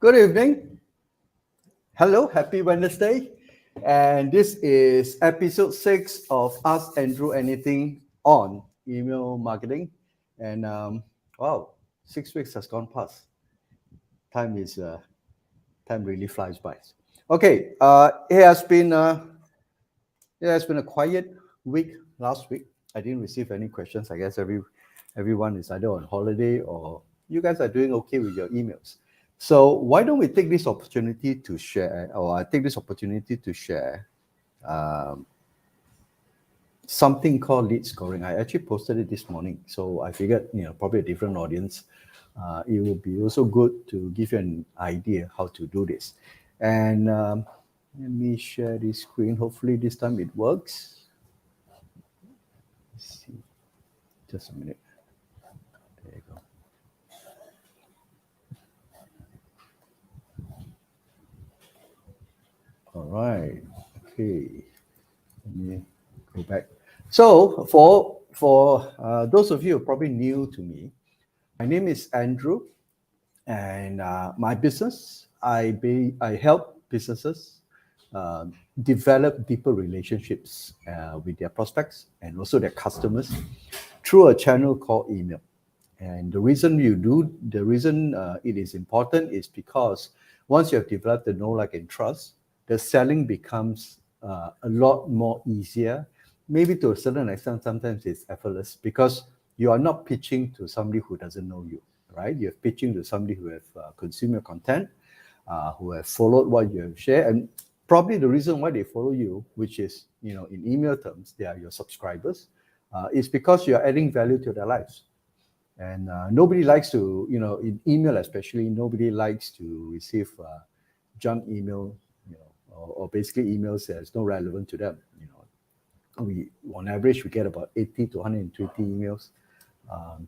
Good evening. Hello, happy Wednesday. And this is episode 6 of Ask Andrew Anything on email marketing. And wow, 6 weeks has gone past. Time is time really flies by. Okay, it has been a quiet week last week. I didn't receive any questions. I guess everyone is either on holiday or you guys are doing okay with your emails. So why don't we take this opportunity to share, or I take this opportunity to share something called lead scoring. I actually posted it this morning, so I figured, probably a different audience. It would be also good to give you an idea how to do this. And let me share this screen. Hopefully this time it works. Let's see, just a minute. There you go. All right. Okay. Let me go back. So for those of you who are probably new to me, my name is Andrew, and my business, I help businesses uh, develop deeper relationships with their prospects and also their customers through a channel called email. And the reason it is important is because once you have developed the know, like, and trust, the selling becomes a lot more easier. Maybe to a certain extent, sometimes it's effortless because you are not pitching to somebody who doesn't know you, right? You're pitching to somebody who have consumed your content, who have followed what you have shared, and probably the reason why they follow you, which is, in email terms, they are your subscribers, is because you are adding value to their lives. And nobody likes to, in email especially, nobody likes to receive junk email, or basically emails that's not relevant to them. We on average we get about 80 to 120 emails.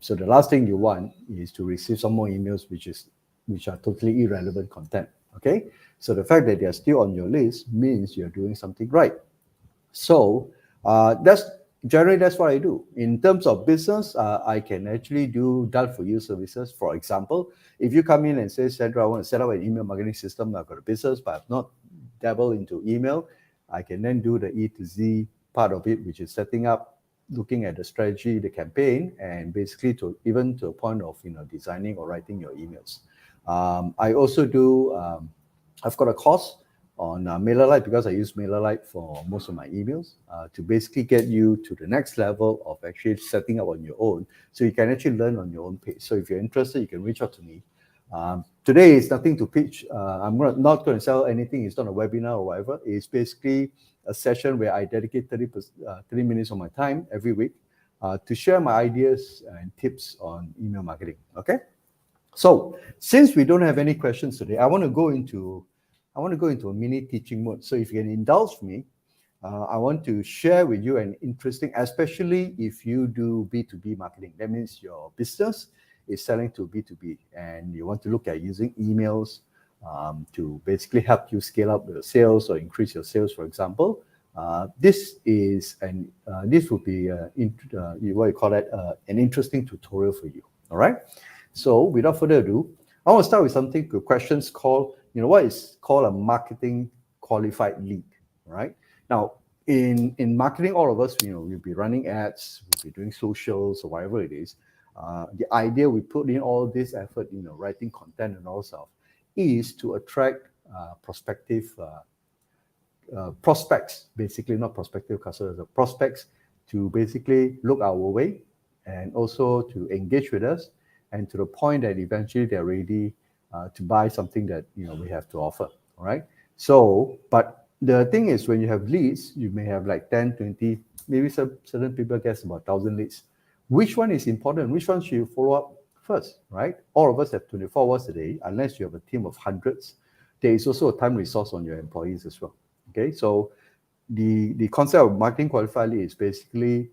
So the last thing you want is to receive some more emails which are totally irrelevant content. Okay, so the fact that they are still on your list means you're doing something right. So that's what I do. In terms of business, I can actually do done for you services. For example, if you come in and say, Sandra, I want to set up an email marketing system. I've got a business, but I've not dabbled into email. I can then do the E to Z part of it, which is setting up, looking at the strategy, the campaign, and basically to a point of designing or writing your emails. I also do I've got a course on MailerLite because I use MailerLite for most of my emails to basically get you to the next level of actually setting up on your own, so you can actually learn on your own pace. So if you're interested, you can reach out to me. Today is nothing to pitch. I'm not going to sell anything. It's not a webinar or whatever. It's basically a session where I dedicate 30 minutes of my time every week to share my ideas and tips on email marketing. Okay. So since we don't have any questions today, I want to go into a mini teaching mode. So if you can indulge me, I want to share with you an interesting, especially if you do B2B marketing. That means your business is selling to B2B and you want to look at using emails to basically help you scale up your sales or increase your sales, for example. This would be an interesting tutorial for you. All right. So without further ado, I want to start with something with questions called, what is called a marketing qualified lead, right? Now, in marketing, all of us, we'll be running ads, we'll be doing socials or whatever it is. The idea we put in all this effort, writing content and all stuff, is to attract prospects, basically not prospective customers, the prospects to basically look our way and also to engage with us, and to the point that eventually they're ready to buy something that we have to offer. All right. So, but the thing is, when you have leads, you may have like 10, 20, maybe some certain people guess about 1,000 leads. Which one is important? Which one should you follow up first? Right. All of us have 24 hours a day, unless you have a team of hundreds. There is also a time resource on your employees as well. Okay. So the concept of marketing qualified lead is basically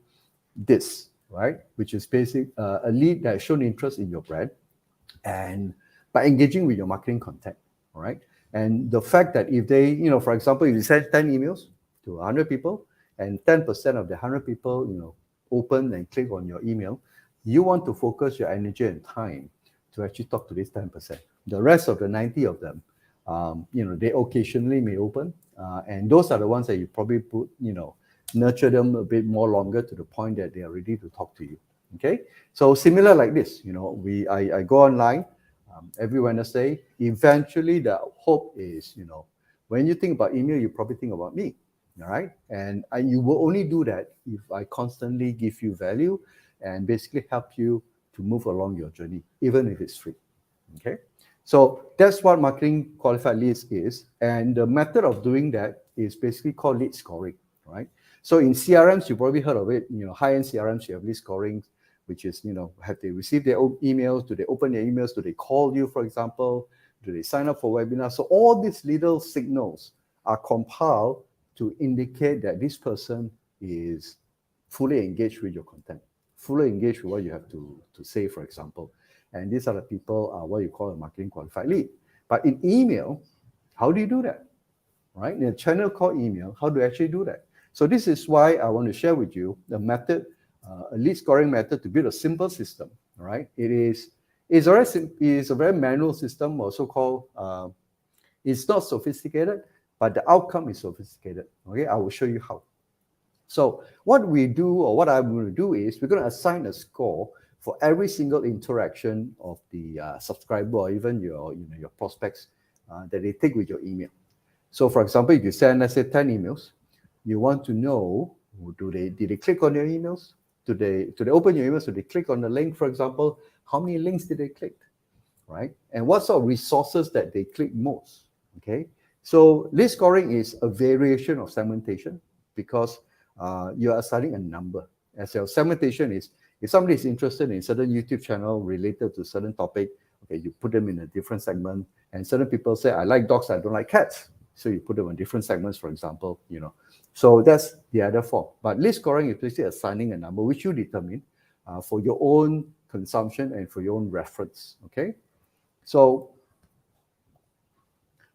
this, right? Which is a lead that has shown interest in your brand, and by engaging with your marketing content, all right? And the fact that if they, for example, if you send 10 emails to 100 people and 10% of the 100 people, open and click on your email, you want to focus your energy and time to actually talk to this 10%. The rest of the 90 of them, they occasionally may open, and those are the ones that you probably nurture them a bit more longer to the point that they are ready to talk to you. Okay, so similar like this, I go online every Wednesday. Eventually, the hope is, when you think about email, you probably think about me. All right, and you will only do that if I constantly give you value and basically help you to move along your journey, even if it's free. Okay, so that's what marketing qualified leads is, and the method of doing that is basically called lead scoring. Right. So in CRMs, you probably heard of it. High-end CRMs, you have lead scoring, which is, have they received their own emails? Do they open their emails? Do they call you, for example? Do they sign up for webinars? So all these little signals are compiled to indicate that this person is fully engaged with your content, fully engaged with what you have to say, for example. And these are the people what you call a marketing qualified lead. But in email, how do you do that? Right? In a channel called email, how do you actually do that? So this is why I want to share with you the method, a lead scoring method to build a simple system. Right? It's a very manual system, also called. It's not sophisticated, but the outcome is sophisticated. Okay, I will show you how. So what we do, or what I'm going to do, is we're going to assign a score for every single interaction of the subscriber or even your prospects that they take with your email. So for example, if you send, let's say, 10 emails, you want to know, did they click on your emails? Do they open your emails? Do they click on the link, for example? How many links did they click? Right? And what sort of resources that they click most? Okay. So lead scoring is a variation of segmentation because you are assigning a number. As your segmentation is, if somebody is interested in a certain YouTube channel related to a certain topic, okay, you put them in a different segment. And certain people say, I like dogs, I don't like cats. So you put them in different segments, for example, So that's the other form. But lead scoring is basically assigning a number which you determine for your own consumption and for your own reference. Okay. So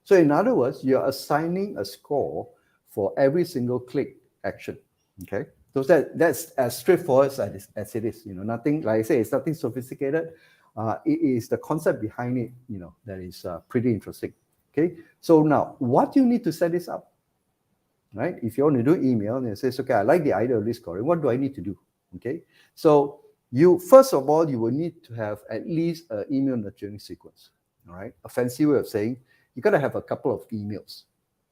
in other words, you're assigning a score for every single click action. Okay. So that's as straightforward as it is. Nothing, like I say, it's nothing sophisticated. It is the concept behind it, that is pretty interesting. Okay. So now, what do you need to set this up? Right? If you want to do email and it says, okay, I like the idea of lead scoring, what do I need to do? Okay. So first of all, you will need to have at least an email nurturing sequence. All right. A fancy way of saying you got to have a couple of emails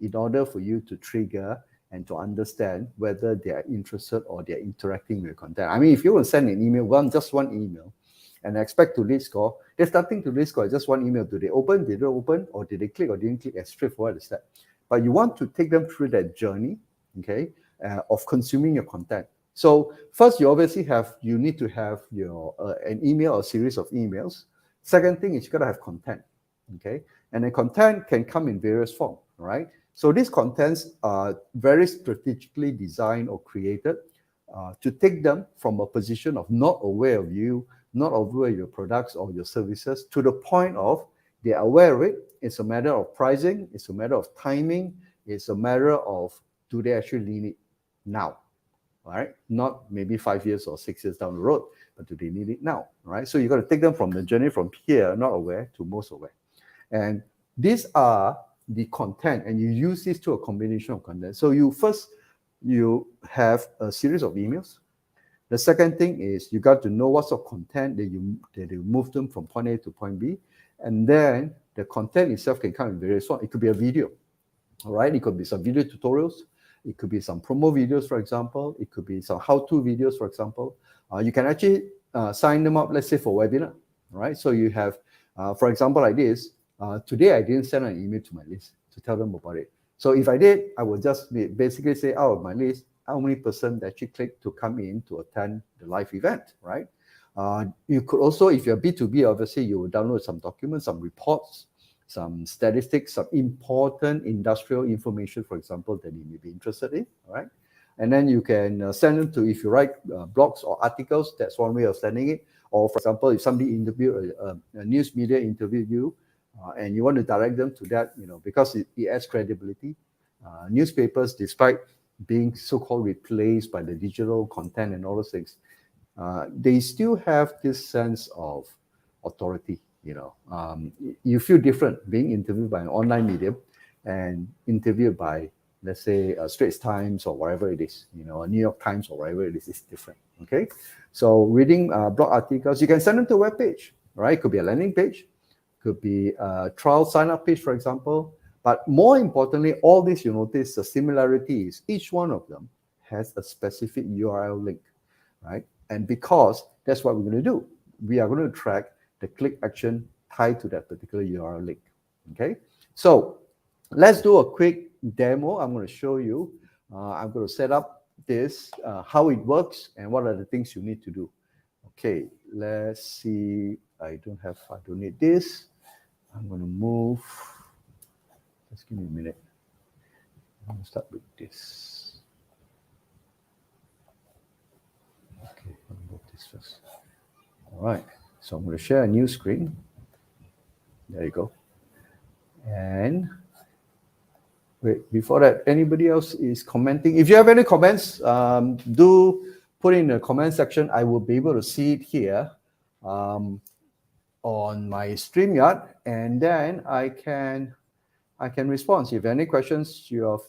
in order for you to trigger and to understand whether they are interested or they're interacting with your content. I mean, if you want to send an email, just one email, and expect to lead score, there's nothing to lead score, just one email. Do they open, did they open, or did they click or didn't click? As straightforward as that. But you want to take them through that journey, okay, of consuming your content. So first, you need to have your an email or series of emails. Second thing is you got to have content, okay, and the content can come in various forms, right? So these contents are very strategically designed or created to take them from a position of not aware of you, not aware of your products or your services, to the point of they're aware of it. It's a matter of pricing, it's a matter of timing, it's a matter of do they actually need it now, right? Not maybe 5 years or 6 years down the road, but do they need it now, right? So you got to take them from the journey from here, not aware, to most aware. And these are the content, and you use this to a combination of content. So you have a series of emails. The second thing is you got to know what sort of content that you move them from point A to point B. And then the content itself can come in various forms. It could be a video, all right? It could be some video tutorials. It could be some promo videos, for example. It could be some how-to videos, for example. You can actually sign them up, let's say, for webinar, right? So you have, for example, like this. Today, I didn't send an email to my list to tell them about it. So if I did, I would just basically say, out of my list, how many person actually click to come in to attend the live event, right? You could also, if you're B2B, obviously, you will download some documents, some reports, some statistics, some important industrial information, for example, that you may be interested in, right? And then you can send them to, if you write blogs or articles, that's one way of sending it. Or, for example, if somebody a news media interviewed you, and you want to direct them to that, because it adds credibility. Newspapers, despite being so-called replaced by the digital content and all those things, they still have this sense of authority. You feel different being interviewed by an online medium and interviewed by, let's say, Straits Times or whatever it is, New York Times or whatever it is different. Okay, so reading blog articles, you can send them to a web page, right? It could be a landing page, could be a trial sign-up page, for example. But more importantly, all this, you notice the similarity is each one of them has a specific URL link, right? And because that's what we're going to do, we are going to track the click action tied to that particular URL link, okay? So let's do a quick demo. I'm going to show you. I'm going to set up this, how it works, and what are the things you need to do. Okay, let's see. I don't need this. I'm going to move. Just give me a minute. I'm going to start with this. Okay, let me move this first. All right, so I'm going to share a new screen. There you go. And wait, before that, anybody else is commenting? If you have any comments, do put in the comment section. I will be able to see it here on my StreamYard, and then I can respond. So if any questions, feel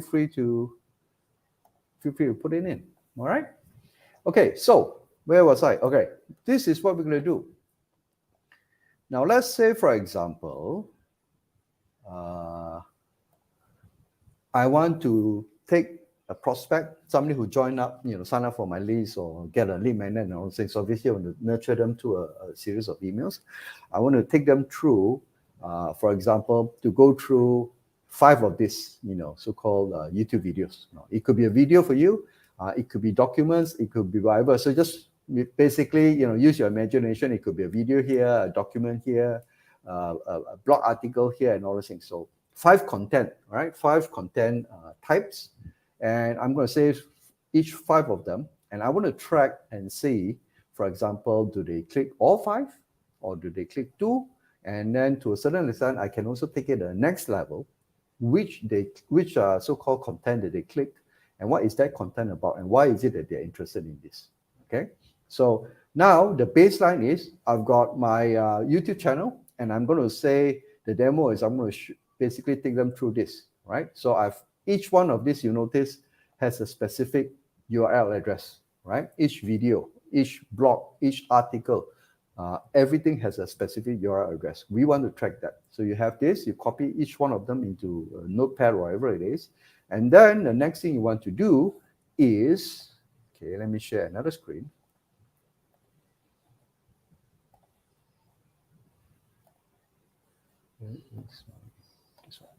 free to put it in. All right. Okay. So where was I? Okay. This is what we're going to do. Now let's say, for example, I want to take a prospect, somebody who joined up, sign up for my list or get a lead magnet and all those things. So obviously, I want to nurture them to a series of emails. I want to take them through. For example, to go through 5 of these, so-called YouTube videos. It could be a video for you. It could be documents. It could be whatever. So just basically, use your imagination. It could be a video here, a document here, a blog article here, and all those things. So 5 content, right? 5 content types. And I'm going to say each 5 of them. And I want to track and see, for example, do they click all 5 or do they click 2? And then to a certain extent, I can also take it to the next level, which are so-called content that they clicked, and what is that content about, and why is it that they're interested in this, okay? So now the baseline is I've got my YouTube channel, and I'm going to say the demo is I'm going to basically take them through this, right? So each one of these, you notice, has a specific URL address, right? Each video, each blog, each article, everything has a specific URL address. We want to track that. So you have this, you copy each one of them into a notepad, whatever it is. And then the next thing you want to do is, okay, let me share another screen. This one.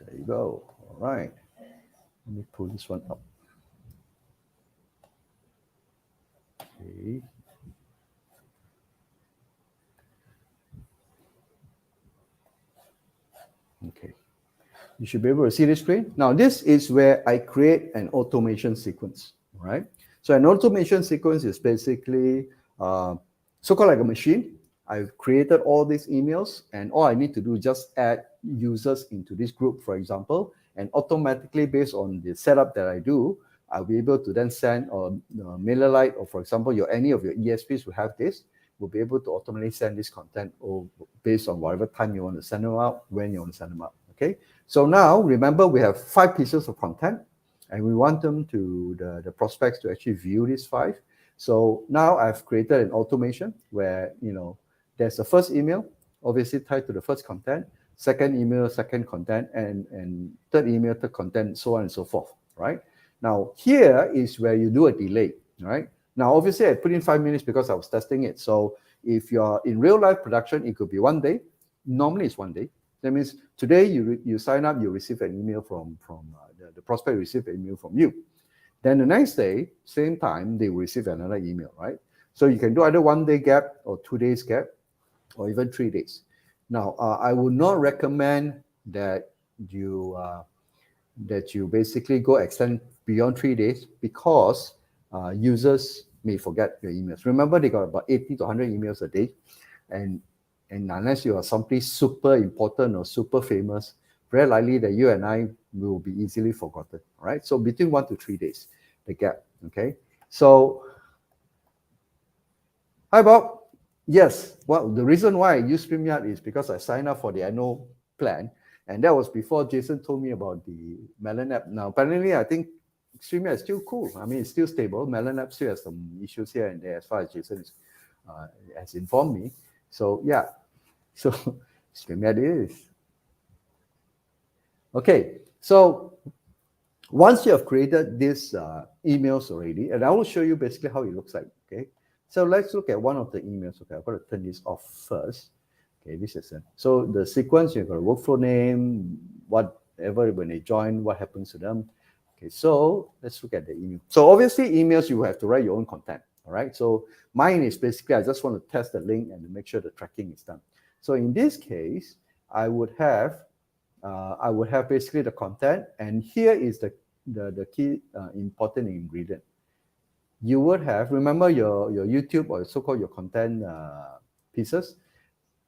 There you go. All right. Let me pull this one up. Okay. Okay. You should be able to see the screen. Now, this is where I create an automation sequence, right? So an automation sequence is basically so-called like a machine. I've created all these emails, and all I need to do is just add users into this group, for example, and automatically based on the setup that I do, I'll be able to then send or MailerLite, or for example, any of your ESPs who have this, will be able to automatically send this content or based on whatever time you want to send them out, when you want to send them out. Okay. So now remember we have 5 pieces of content, and we want them to the prospects to actually view these 5. So now I've created an automation where there's the first email, obviously tied to the first content, second email, second content, and third email, third content, so on and so forth. Right. Now here is where you do a delay. Right. Now obviously I put in 5 minutes because I was testing it. So if you're in real life production, it could be 1 day. Normally it's 1 day. That means today you sign up, you receive an email from the prospect receive an email from you. Then the next day, same time, they will receive another email, right? So you can do either 1 day gap or 2 days gap, or even 3 days. Now, I would not recommend that you basically go extend beyond 3 days, because users may forget your emails. Remember, they got about 80 to 100 emails a day, and unless you are somebody super important or super famous, very likely that you and I will be easily forgotten, right? So between 1 to 3 days, the gap, okay? So, hi Bob. Yes, well, the reason why I use StreamYard is because I signed up for the annual plan, and that was before Jason told me about the Melon app. Now, apparently, I think StreamYard is still cool. I mean, it's still stable. Melon app still has some issues here and there as far as Jason has informed me. So, yeah. So StreamYard is. Okay, so once you have created these emails already, and I will show you basically how it looks like, okay? So let's look at one of the emails. Okay, I've got to turn this off first. Okay, this is it. So the sequence, you've got a workflow name, whatever, when they join, what happens to them. Okay, so let's look at the email. So obviously emails, you have to write your own content, all right? So mine is basically, I just want to test the link and to make sure the tracking is done. So in this case, I would have basically the content, and here is the key important ingredient. You would have, remember your YouTube or so-called your content pieces,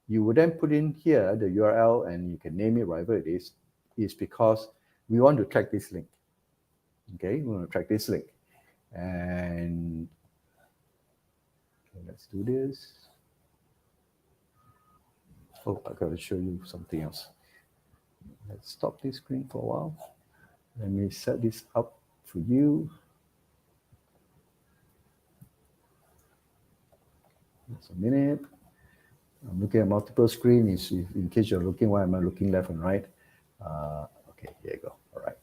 you would then put in here the URL, and you can name it whatever it is because we want to track this link. Okay, we want to track this link. And okay, let's do this. Oh, I got to show you something else. Let's stop this screen for a while. Let me set this up for you. Just a minute. I'm looking at multiple screens in case you're looking, why am I looking left and right? Okay, here you go. All right.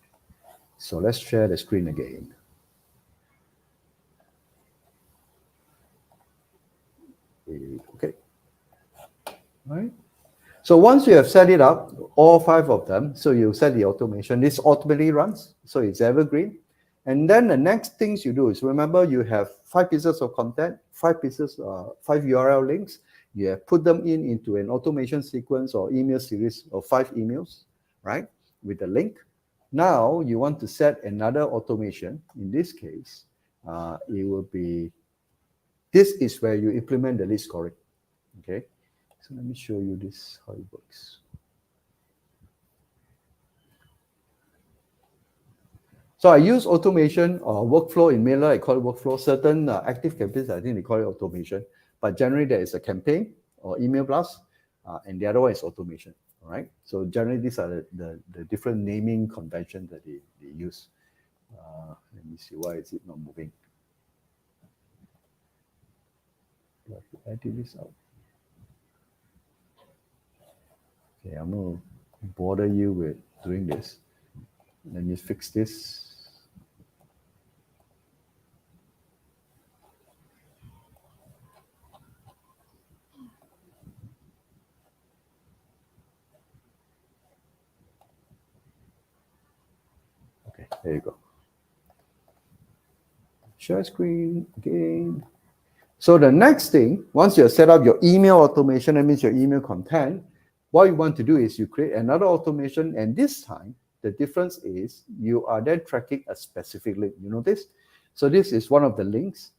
So let's share the screen again. Okay. All right. So once you have set it up, all 5 of them, so you set the automation, this automatically runs, so it's evergreen. And then the next things you do is, remember, you have 5 pieces of content, 5 URL links. You have put them into an automation sequence or email series of 5 emails, right, with the link. Now you want to set another automation. In this case, it will be, this is where you implement the list scoring, okay? So let me show you this, how it works. So I use automation or workflow in Mailer. I call it workflow. Certain active campaigns, I think they call it automation. But generally, there is a campaign or email blast, and the other one is automation. All right. So generally, these are the different naming conventions that they use. Let me see, why is it not moving? edit this out. Okay, I'm going to bother you with doing this. Let me fix this. Okay, there you go. Share screen again. So the next thing, once you have set up your email automation, that means your email content, what you want to do is you create another automation, and this time, the difference is you are then tracking a specific link. You notice? So this is one of the links,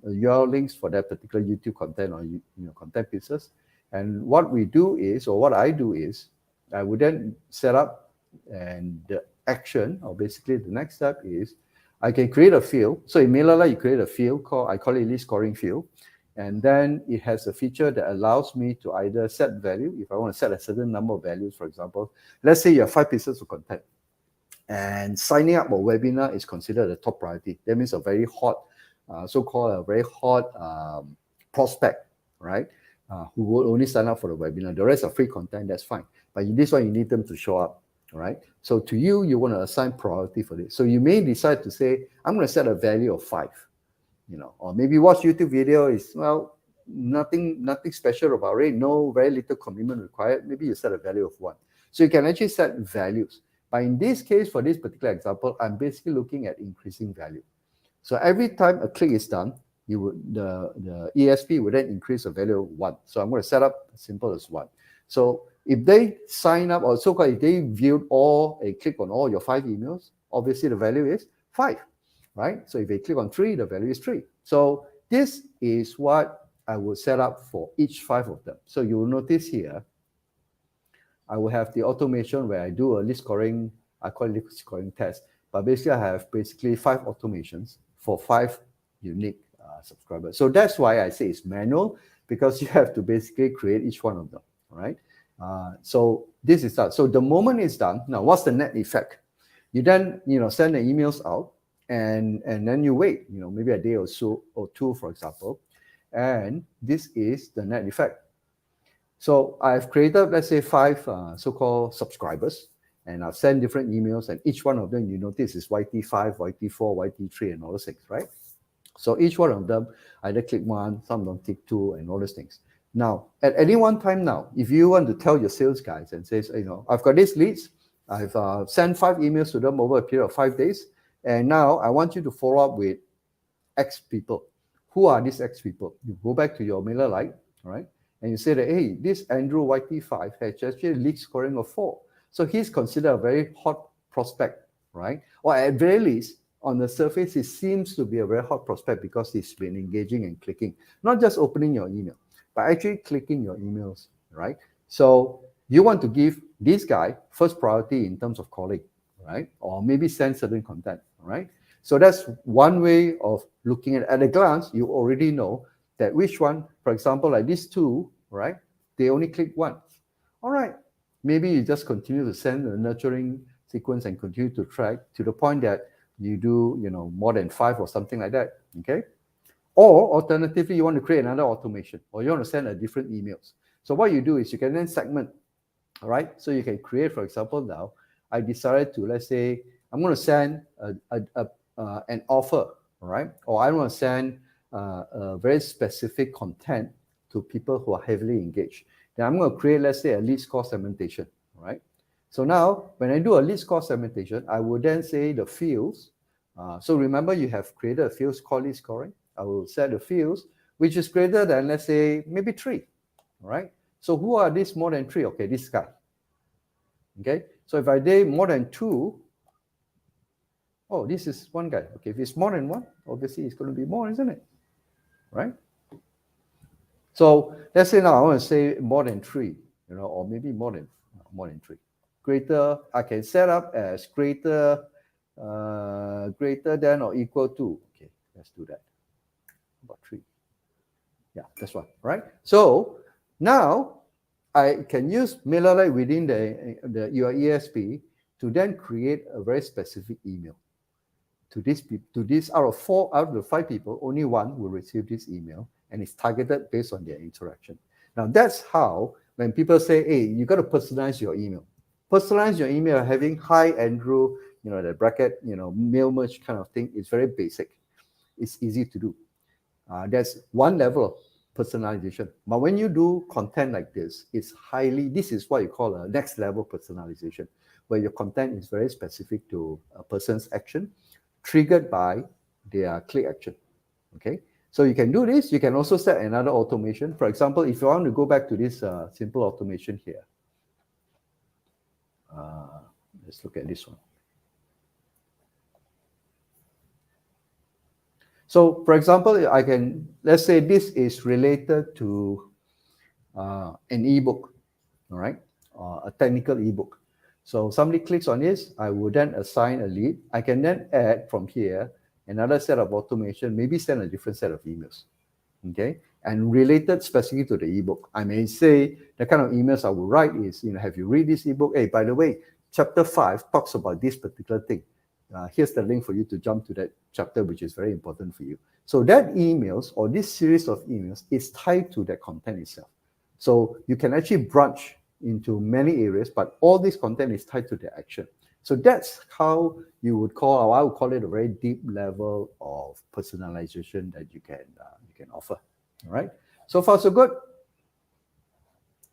your links for that particular YouTube content or content pieces. And what we do is, or what I do is, I would then set up, and the action, or basically the next step is, I can create a field. So in MailerLite, you create a field I call it list scoring field. And then it has a feature that allows me to either set value, if I want to set a certain number of values, for example. Let's say you have 5 pieces of content, and signing up a webinar is considered a top priority. That means a very hot, prospect, right? Who will only sign up for the webinar. The rest are free content, that's fine. But in this one, you need them to show up. All right. So to you want to assign priority for this. So you may decide to say, I'm going to set a value of 5, or maybe watch YouTube video is, well, nothing special about it. No, very little commitment required. Maybe you set a value of 1. So you can actually set values. But in this case, for this particular example, I'm basically looking at increasing value. So every time a click is done, the ESP will then increase the value of 1. So I'm going to set up as simple as 1. So if they sign up, or so-called if they viewed a click on all your 5 emails, obviously the value is 5, right? So if they click on 3, the value is 3. So this is what I will set up for each 5 of them. So you will notice here, I will have the automation where I do a list scoring, I call it list scoring test. But basically, I have 5 automations for 5 unique subscribers. So that's why I say it's manual, because you have to basically create each one of them, right? So this is that. So the moment it's done, now what's the net effect? You then, send the emails out, and then you wait, maybe a day or so or 2, for example, and this is the net effect. So I've created, let's say, 5 so-called subscribers, and I've sent different emails, and each one of them, you notice, is YT5, YT4, YT3, and all those things, right? So each one of them, either click 1, some don't click 2, and all those things. Now, at any one time now, if you want to tell your sales guys and say, I've got these leads, I've sent 5 emails to them over a period of 5 days, and now I want you to follow up with X people. Who are these X people? You go back to your MailerLite, right? And you say that, hey, this Andrew YT5 has actually lead scoring of 4. So he's considered a very hot prospect, right? Or at very least, on the surface, he seems to be a very hot prospect because he's been engaging and clicking, not just opening your email, but actually clicking your emails, right? So you want to give this guy first priority in terms of calling, right? Or maybe send certain content, right? So that's one way of looking at a glance. You already know that which one, for example, like these 2, right? They only click once. All right, maybe you just continue to send the nurturing sequence and continue to track to the point that you do, more than 5 or something like that, okay? Or alternatively, you want to create another automation, or you want to send a different emails. So what you do is you can then segment, all right? So you can create, for example, now, I decided to, let's say, I'm going to send an offer, all right? Or I want to send a very specific content to people who are heavily engaged. Then I'm going to create, let's say, a lead score segmentation, all right? So now, when I do a lead score segmentation, I will then say the fields. So remember, you have created a fields called lead scoring. I will set the fields, which is greater than, let's say, maybe 3, all right? So who are these more than 3? Okay, this guy, okay? So if I did more than 2, oh, this is one guy. Okay, if it's more than 1, obviously it's going to be more, isn't it? Right? So let's say now I want to say more than 3, or maybe more than 3. Greater, I can set up as greater than or equal to. Okay, let's do that. About 3. Yeah, that's one, right? So now I can use MailerLite within your ESP to then create a very specific email. To this, out of the 5 people, only 1 will receive this email, and it's targeted based on their interaction. Now, that's how when people say, hey, you got to personalize your email. Personalize your email having, hi, Andrew, the bracket, mail merge kind of thing is very basic. It's easy to do. That's one level of personalization. But when you do content like this, this is what you call a next level personalization, where your content is very specific to a person's action, triggered by their click action. Okay, so you can do this. You can also set another automation. For example, if you want to go back to this simple automation here, let's look at this one. So, for example, let's say this is related to an ebook, all right, a technical ebook. So somebody clicks on this, I would then assign a lead. I can then add from here another set of automation, maybe send a different set of emails, okay, and related specifically to the ebook. I may say the kind of emails I will write is, have you read this ebook? Hey, by the way, chapter 5 talks about this particular thing. Here's the link for you to jump to that chapter, which is very important for you. So that emails or this series of emails is tied to that content itself. So you can actually branch into many areas, but all this content is tied to the action. So that's how you would call, or I would call it, a very deep level of personalization that you can offer. All right. So far, so good.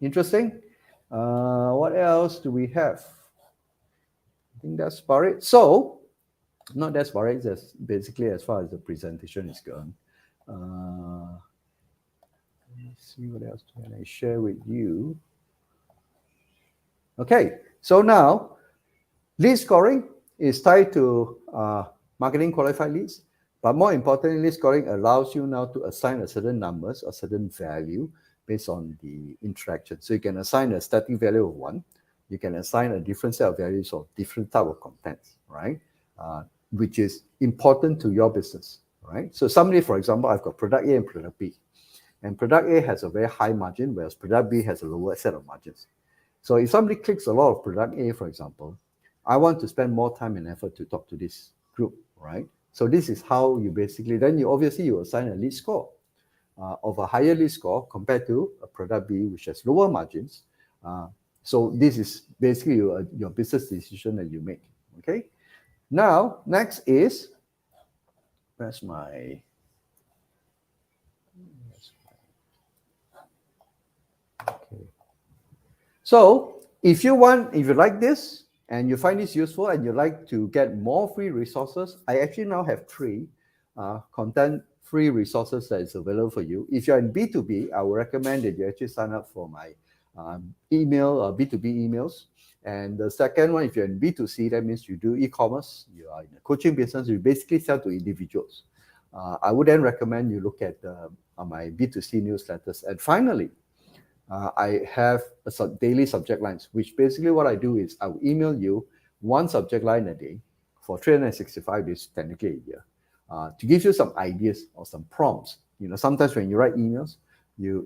Interesting. What else do we have? I think that's about it. So, not that's about it. That's basically as far as the presentation is gone. Let's see what else can I share with you. Okay, so now lead scoring is tied to marketing qualified leads, but more importantly, lead scoring allows you now to assign a certain numbers, a certain value based on the interaction. So you can assign a static value of 1. You can assign a different set of values of different type of contents, right? Which is important to your business, right? So somebody, for example, I've got product A and product B. And product A has a very high margin, whereas product B has a lower set of margins. So if somebody clicks a lot of product A, for example, I want to spend more time and effort to talk to this group, right? So this is how you basically, then you assign a lead score of a higher lead score compared to a product B, which has lower margins. So this is basically your business decision that you make, okay? Now, next is, where's my, okay. So if you like this and you find this useful and you like to get more free resources, I actually now have 3 content free resources that is available for you. If you're in B2B, I would recommend that you actually sign up for my B2B emails. And the second one, if you're in B2C, that means you do e-commerce, you are in a coaching business, you basically sell to individuals. I would then recommend you look at my B2C newsletters. And finally, I have daily subject lines, which basically what I do is I will email you 1 subject line a day for 365 days, technically a year, to give you some ideas or some prompts. Sometimes when you write emails, you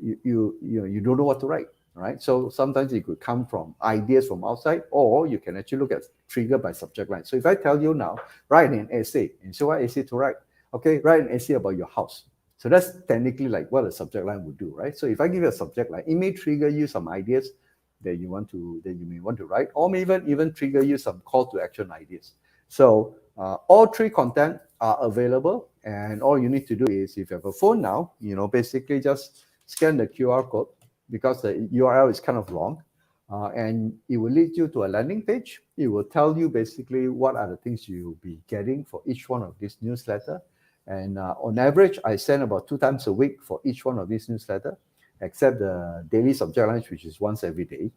don't know what to write, right? So sometimes it could come from ideas from outside, or you can actually look at trigger by subject line. So if I tell you now, write an essay, and so what essay to write? Okay, write an essay about your house. So that's technically like what a subject line would do, right? So if I give you a subject line, it may trigger you some ideas that you may want to write, or may even trigger you some call to action ideas. So all 3 content are available, and all you need to do is, if you have a phone now, basically just scan the QR code, because the URL is kind of long, and it will lead you to a landing page. It will tell you basically what are the things you'll be getting for each one of these newsletter. And on average, I send about 2 times a week for each one of these newsletters, except the daily subject lines, which is once every day.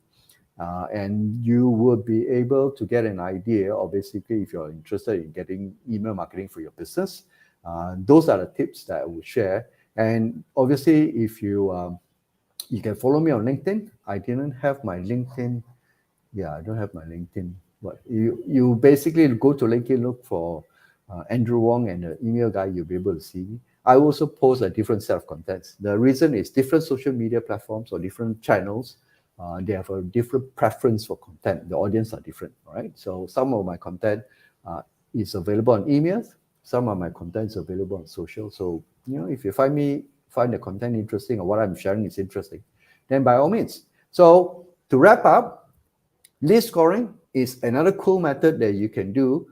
And you would be able to get an idea of basically if you're interested in getting email marketing for your business. Those are the tips that I will share. And obviously, if you can follow me on LinkedIn. I didn't have my LinkedIn. Yeah, I don't have my LinkedIn. But you basically go to LinkedIn, look for Andrew Wong and the email guy, you'll be able to see me. I also post a different set of contents. The reason is different social media platforms or different channels, they have a different preference for content. The audience are different, right? So some of my content is available on emails. Some of my content is available on social. So, if you find me find the content interesting or what I'm sharing is interesting, then by all means. So to wrap up, list scoring is another cool method that you can do.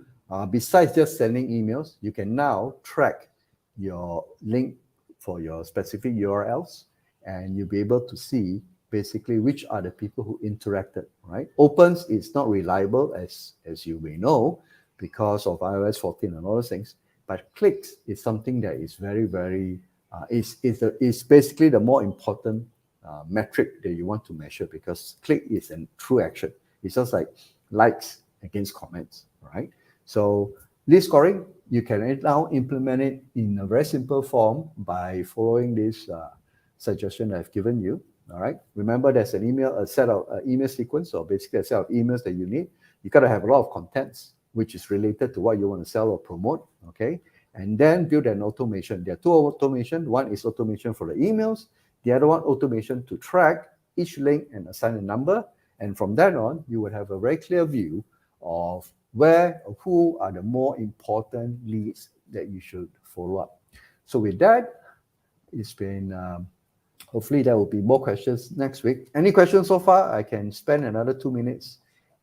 Besides just sending emails, you can now track your link for your specific URLs, and you'll be able to see basically which are the people who interacted, right? Opens is not reliable, as you may know, because of iOS 14 and all those things, but clicks is something that is very, very, is basically the more important metric that you want to measure, because click is a true action. It's just like likes against comments, right? So list scoring, you can now implement it in a very simple form by following this suggestion I've given you. All right. Remember, there's a set of email sequence, or basically a set of emails that you need. You got to have a lot of contents which is related to what you want to sell or promote. Okay. And then build an automation. There are two automation. One is automation for the emails. The other one, automation to track each link and assign a number. And from then on, you would have a very clear view of who are the more important leads that you should follow up. So with that, it's been, hopefully there will be more questions next week. Any questions so far? I can spend another 2 minutes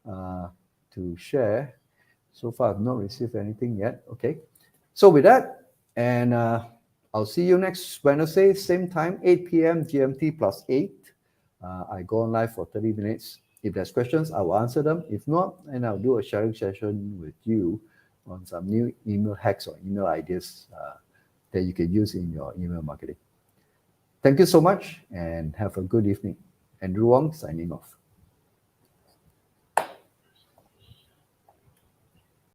to share. So far, I've not received anything yet. Okay. So with that, and I'll see you next Wednesday, same time, 8 p.m. GMT plus 8. I go on live for 30 minutes. If there's questions, I will answer them. If not, then I'll do a sharing session with you on some new email hacks or email ideas that you can use in your email marketing. Thank you so much and have a good evening. Andrew Wong signing off.